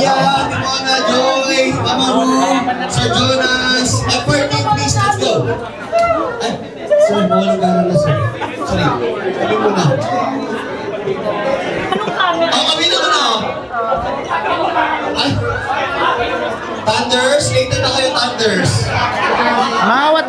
Gia, Timona, Joy, Amaru, Sir Jonas. Effort team, please, let's go. Ay, sorry, mawala ka na, sir. Sorry, kami muna. Kami na muna. Ay, Thunders, later na kayo, Thunders. Ma, what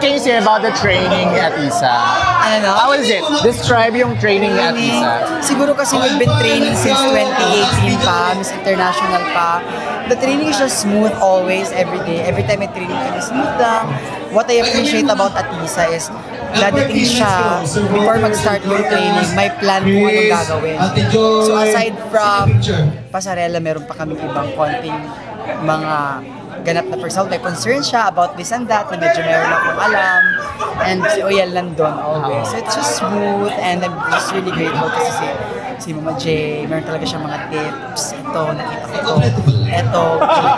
can you say about the training at ISA? Ano? How is it? Describe yung training at ISA. Siguro kasi we've been training since 2018 pa, Miss International pa. The training is just smooth always, every day. Every time I training kami, smooth lang. What I appreciate about Atisa is, dadating siya, before mag-start yung training, may plan kung anong gagawin. So aside from pasarela, meron pa kaming ibang konting mga ganap na personal. May concern siya about this and that, na medyo meron akong alam. And si Oyel nandun always. So it's just smooth and I'm just really grateful kasi si Mama J, meron talaga siyang mga tips. Ito, nakita ko to. Ito,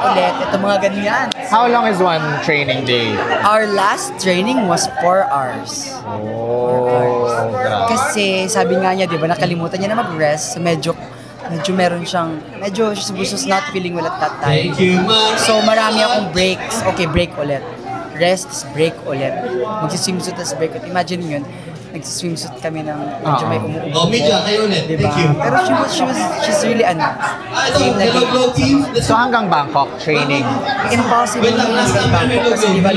ulit. Ito, mga ganyan. How long is one training day? Our last training was 4 hours. Oh, Kasi sabi nga niya, di ba, nakalimutan niya na mag-rest. So medyo meron siyang, she was not feeling well at that time. So marami akong breaks. Okay, break ulit. Rest, break ulit. Magsiswimsuit, tas break ulit. Imagine yun, nagsiswimsuit kami ng medyo may umuubo. Oh, Media, kayo ulit. Diba? Thank you. Pero she's really game na game. So hanggang Bangkok training? Impossible na hanggang Bangkok kasi di ba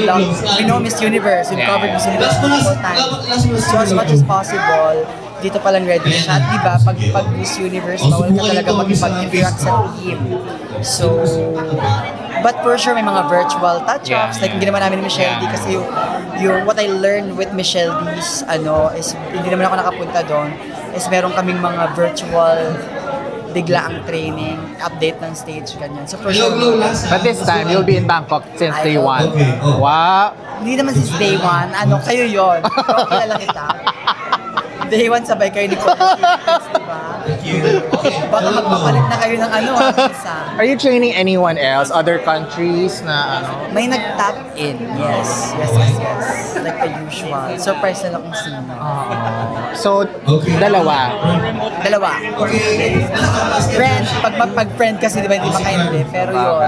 we know Miss Universe, we've covered Miss Universe multiple times. So as much as possible, dito pa lang ready siya. At diba, pag Miss Universe, bawal ka talaga makipag-interact sa team. So, but for sure, may mga virtual touch-ups. Like, hindi naman namin ni Michelle D kasi yung what I learned with Michelle D's, is, hindi naman ako nakapunta doon, is meron kaming mga virtual biglaang training, update ng stage, ganyan. So for sure. But this time, you'll be in Bangkok since day one. Wow! Hindi naman since day one. Kayo yon. Kilala kita. Day one, sabay kayo ni Coach, diba? Baka magpapalit na kayo ng isa. Are you training anyone else? Other countries na May nag-tap in, yes. Like the usual. Surprise na lang kung sino. So, dalawa. Friend, pag-friend kasi diba hindi makaintindi. Pero yun,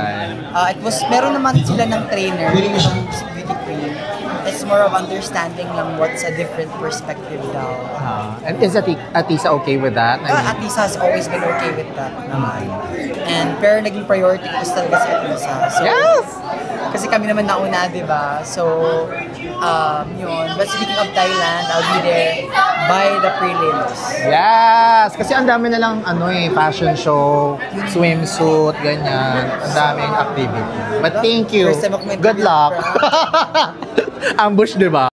meron naman sila ng trainer, beauty queen. It's more of understanding lang what's a different perspective daw. And is Atisa okay with that? Atisa has always been okay with that naman. Pero naging priority ko talaga si Atisa. So, yes! Kasi kami naman nauna, di ba? So, yun. But speaking of Thailand, I'll be there by the prelims. Yes! Kasi ang dami na lang fashion show, swimsuit, ganyan. Ang daming activity. But thank you. First time ako may Good luck. Ambush, di ba?